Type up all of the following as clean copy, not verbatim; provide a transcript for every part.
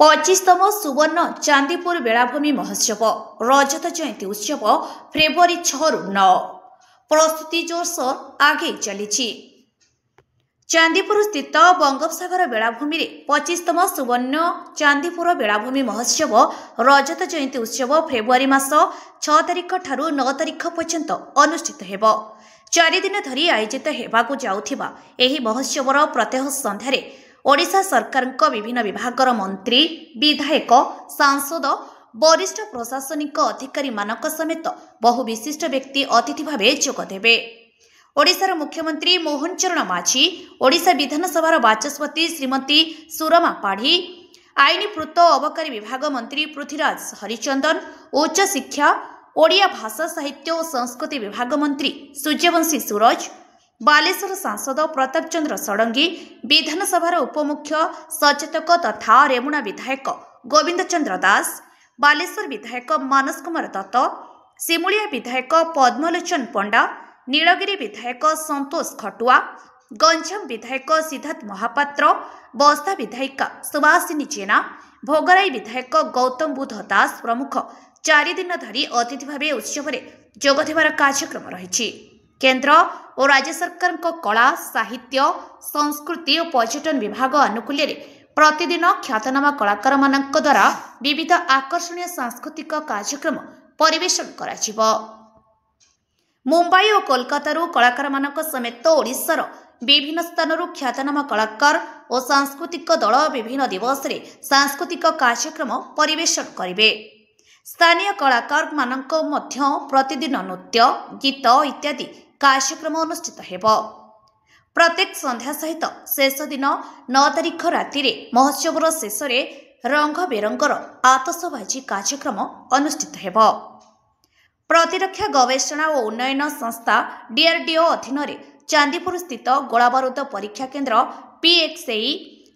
25तम सुवर्ण चांदीपुर बेलाभूमि महोत्सव रजत जयंती उत्सव फेब्रुआरी 6 रु 9 प्रस्तुति जोरसोर आगे चली। चांदीपुर स्थित बंगोपसागर बेलाभूमि 25तम सुवर्ण चांदीपुर बेलाभूमि महोत्सव रजत जयंती उत्सव फेब्रुआरी मास 6 तारिख ठारू 9 तारिख पर्यंत अनुष्ठित हेब। 4 दिन धरी आयोजित हेबाकु जाउथिबा एही महोत्सवर प्रत्यह संध्यारे ओडिशा सरकार विभिन्न विभागर मंत्री विधायक सांसद वरिष्ठ प्रशासनिक अधिकारी मानक समेत बहु विशिष्ट व्यक्ति अतिथि भावे जोगदेवे। ओडिशार मुख्यमंत्री मोहन चरण माझी, ओडिशा विधानसभार बाचस्पति श्रीमती सुरमा पाढ़ी, आईन पूर्त अबकारी विभाग मंत्री पृथ्वीराज हरिचंदन, उच्च शिक्षा ओडिया भाषा साहित्य और संस्कृति विभाग मंत्री सूर्यवंशी सूरज, बालेश्वर सांसद प्रताप चंद्र षडंगी, विधानसभार उपमुख्य सचेतक तथा रेमुणा विधायक गोविंद चंद्र दास, बालेश्वर विधायक मानस कुमार दत्त, सिमुलिया विधायक पद्मलोचन पंडा, नीलगिरी विधायक संतोष खटुआ, गंजाम विधायक सिद्धार्थ महापात्र, बस्ता विधायिका सुभाषिनी जेना, भोगराई विधायक गौतम बुध दास प्रमुख 4 दिन धरी अतिथि भावे उत्सव जोगदेवार कार्यक्रम रही। केंद्र और राज्य सरकार कला साहित्य संस्कृति और पर्यटन विभाग आनुकूल्य प्रतिदिन ख्यातनामा कलाकार मानक द्वारा विविध आकर्षणीय सांस्कृतिक कार्यक्रम परिवेषण करा। मुंबई और कोलकाता कलाकार मानक समेत ओडिशार विभिन्न स्थानरू ख्यातनामा कलाकार और सांस्कृतिक दल विभिन्न दिवस रे सांस्कृतिक कार्यक्रम परिवेषण करिवे। स्थानीय कलाकार मानक मध्य प्रतिदिन नृत्य गीत इत्यादि कार्यक्रम अनुष्ठित हेब। प्रत्येक संध्या सहित शेष दिन 9 तारिख राति महोत्सवर शेष रंग बेरंगर आतशबाजी कार्यक्रम अनुष्ठित हेब। प्रतिरक्षा गवेषणा और उन्नयन संस्था डीआरडीओ अधीन चांदीपुर स्थित गोलाबारूद परीक्षा केन्द्र पीएक्सई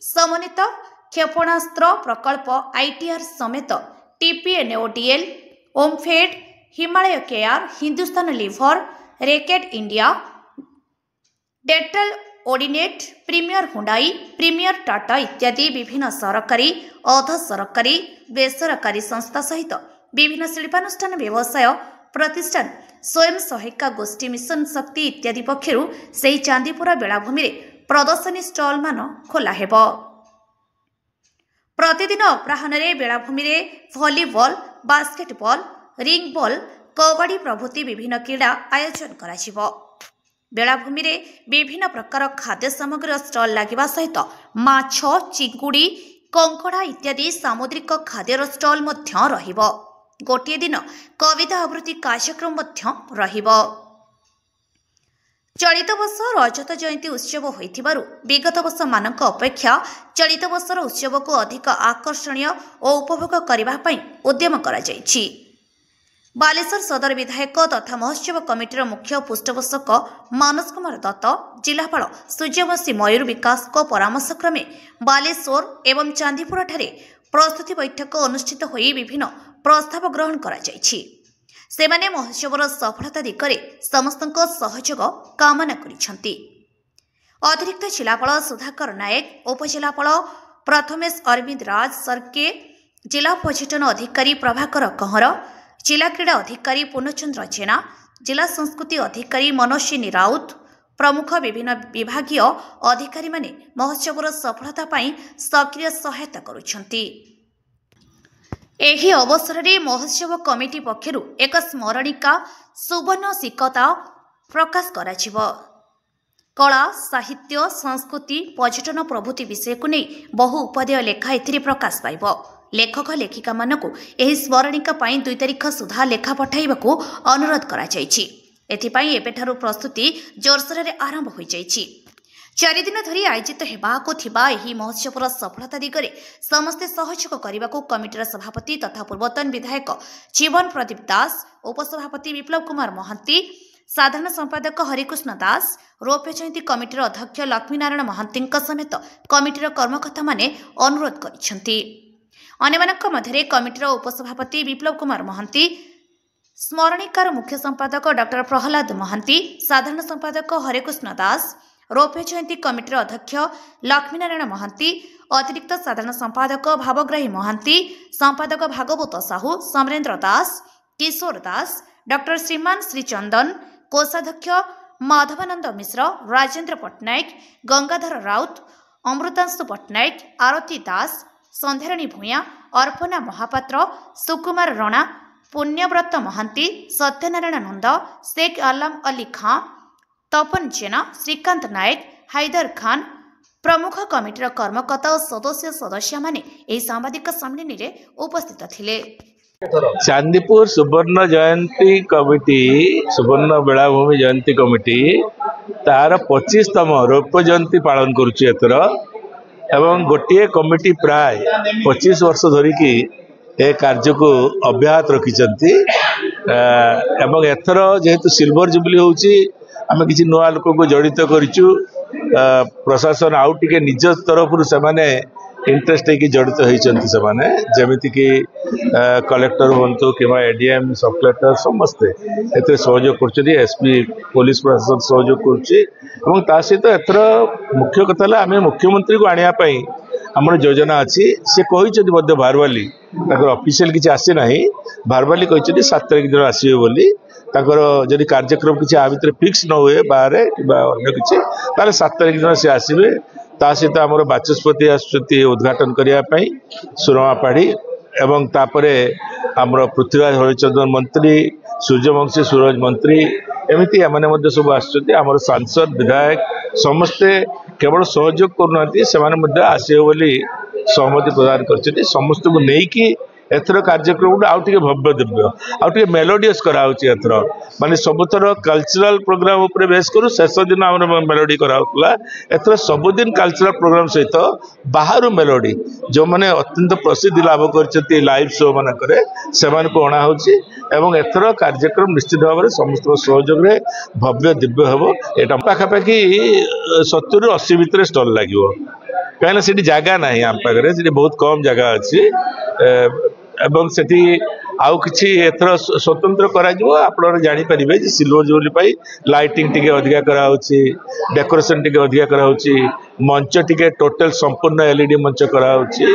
समन्वित क्षेपणास्त्र प्रकल्प आईटीआर समेत TPNODL OMFED Himalaya care Hindustan Lever Reckitt India Dettol ओडिनेट प्रीमियर हुंडाई प्रीमियर टाटा इत्यादि विभिन्न सरकारी अर्ध सरकारी बेसरकारी संस्था सहित विभिन्न शिल्पानुष्ठान व्यवसाय प्रतिष्ठान स्वयं सहायिका गोष्ठी मिशन शक्ति इत्यादि पक्षरु सेही चांदीपुर बेलाभूमि प्रदर्शनी स्टॉल मान खोला हेब। प्रतिदिन अपराह्न बेलाभूमि भलीबॉल बास्केटबॉल रिंग बॉल कबड्डी प्रभृति विभिन्न क्रीड़ा आयोजन करा। बेलाभूमि विभिन्न प्रकार खाद्य सामग्री स्टॉल लगिवा सहित माछ चिंगुड़ी कंकड़ा इत्यादि सामुद्रिक खाद्यर स्टॉल मध्य रहिब। गोटे दिन कविता आवृत्ति कार्यक्रम मध्य रहिब। चलित वर्ष रजत जयंती उत्सव होइथिबारु विगत वर्ष मानक अपेक्षा चलित वर्षर उत्सव को अधिक आकर्षणीय और उपभोग करने पई उद्यम करा जायछि। बालेश्वर सदर विधायक तथा महोत्सव कमिटीर मुख्य पृष्ठपोषक मानस कुमार दत्त, जिलापाल सूर्यवंशी मयूर विकास को परामर्श क्रमे बालेश्वर एवं चांदीपुर ठारे प्रस्तुति बैठक अनुष्ठित होई विभिन्न प्रस्ताव ग्रहण करा जायछि। सेमाने महोत्सवर सफलता दिगरे समस्तक सहयोग कामना करिसेंति। अतिरिक्त जिलापाल सुधाकर नायक, उपजिलापाल प्रथमेश अरविंद राज सरके, जिला पर्यटन अधिकारी प्रभाकर कहर, जिला क्रीड़ा अधिकारी पूर्णचंद्र जेना, जिला संस्कृति अधिकारी मनोशिनी राउत प्रमुख विभिन्न विभागीय अधिकारी माने महोत्सवर सफलता पाई सक्रिय सहायता करुछंती। एही अवसर में महोत्सव कमिटी पक्षरु एक स्मरणिका सुवर्ण सिक्का प्रकाश कराजिव। कला साहित्य संस्कृति पर्यटन प्रभृति विषय को नहीं बहु उपादेय लेखा एथिरे प्रकाश पाइब। लेखक लेखिका मानकु एही स्मरणिका पाई 2 तारिख सुधा लेखा पठाइबाकू अनुरोध करा जायछि। एथिपाई एबेठारु प्रस्तुति जोरसोर आरंभ हो जायछि। 4 दिन धरी आयोजित हेबाकू थिबा एही महोत्सवर सफलता दिगरे समस्ते सहयोग करने कमिटीर सभापति तथा पूर्वतन विधायक जीवन प्रदीप दास, उपसभापति विप्लव कुमार महांती, साधारण संपादक हरिकृष्ण दास, रौप्य जयंती कमिटीर अध्यक्ष लक्ष्मीनारायण महांती समेत कमिटीर कर्मकर्ता माने अनुरोध करिसेंति। अन्यमानक मध्यरे कमिटीर उपसभापति विप्लव कुमार महांती, स्मरणिकार मुख्य संपादक डॉक्टर प्रहलाद महांती, साधारण संपादक हरिकृष्ण दास, रौप्य जयंती कमिटर अध्यक्ष लक्ष्मीनारायण महांती, अतिरिक्त साधारण संपादक भावग्राही महांती, संपादक भागवत साहू, समरेन्द्र दास, किशोर दास, डॉक्टर श्रीमान श्रीचंदन, कोषाध्यक्ष माधवानंद मिश्र, राजेंद्र पट्टनायक, गंगाधर राउत, अमृतांशु पट्टनायक, आरती दास, संध्याराणी भूया, अर्पणा महापात्र, सुकुमार रणा, पुण्यव्रत महांती, सत्यनारायण नंद, शेख आलम अली खां, तपन जेना, श्रीकांत नायक, हैदर खान प्रमुख कमिटर कर्मकर्ता और सदस्य सदस्य माने एही सांबादिक सम्मेलन रे उपस्थित थिले। चांदीपुर सुवर्ण जयंती कमिटी, सुवर्ण बेलाभूमि जयंती कमिटी तार 25तम रौप्य जयंती पालन करुच्ची एथर एवं गोटे कमिटी प्राय 25 वर्ष धरिकी ए कार्य को अब्याहत रखिछंती एवं एथर जेहेतु सिल्वर जुबली होउची आम किसी नुआ लोक को जड़ित करूँ। प्रशासन आउ टे निज तरफ से इंटरेस्ट जड़ित होती जमीती कि कलेक्टर हूँ कि एडीएम सब कलेक्टर समस्ते ए सहयोग कर एसपी पुलिस प्रशासन सहयोग कर सहित एथर मुख्य कथा आम मुख्यमंत्री को आने आम योजना अच्छी सी कहते भारवाली ऑफिशियल किसी आसी ना भारवाली कहते 7 तारीख दिन आसवे बोली जदि कार्यक्रम किसी आ भर फिक्स न हुए बाहर कि 7 तारीख दिन सी आसवे सहित आम बाचस्पति आसुच्च उद्घाटन करने सुरमा पाढ़ी एवं तापरे आमर पृथ्वीराज हरिचंदन मंत्री सूर्यवंशी सूरज मंत्री एमती एमाने सब आमर सांसद विधायक समस्ते केवल सहयोग करना आसवे बोली सहमति प्रदान कर समस्त को लेकिन एथर कार्यक्रम आउ टे भव्य दिव्य आउ टे मेलोडियस कराउची एथर माने सबुथर कल्चरल प्रोग्राम उपरे बेस करू शेष दिन आम मेलोडी कराउतला एथर सबुदिन कल्चरल प्रोग्राम सहित बाहर मेलोडी जो माने अत्यंत प्रसिद्धि लाभ करछथि लाइव शो माने करे सेमान को अणा होची एवं एथर कार्यक्रम निश्चित भाव में समस्त सहयोग रे भव्य दिव्य हेबो एटा पाखापाखि 70 ରୁ 80 भितर स्टॉल लागिवो कहीं से जगह ना आम पाखे से बहुत कम जगह अच्छी एवं सेठी आउ किछि एथर स्वतंत्र करा जिवो आपण जानि परिबे जे सिल्वर जुबली लाइटिंग टिके अधिका करा होची डेकोरेशन टिके अधिका करा होची मंच टिके टोटल संपूर्ण एलईडी मंच करा होची।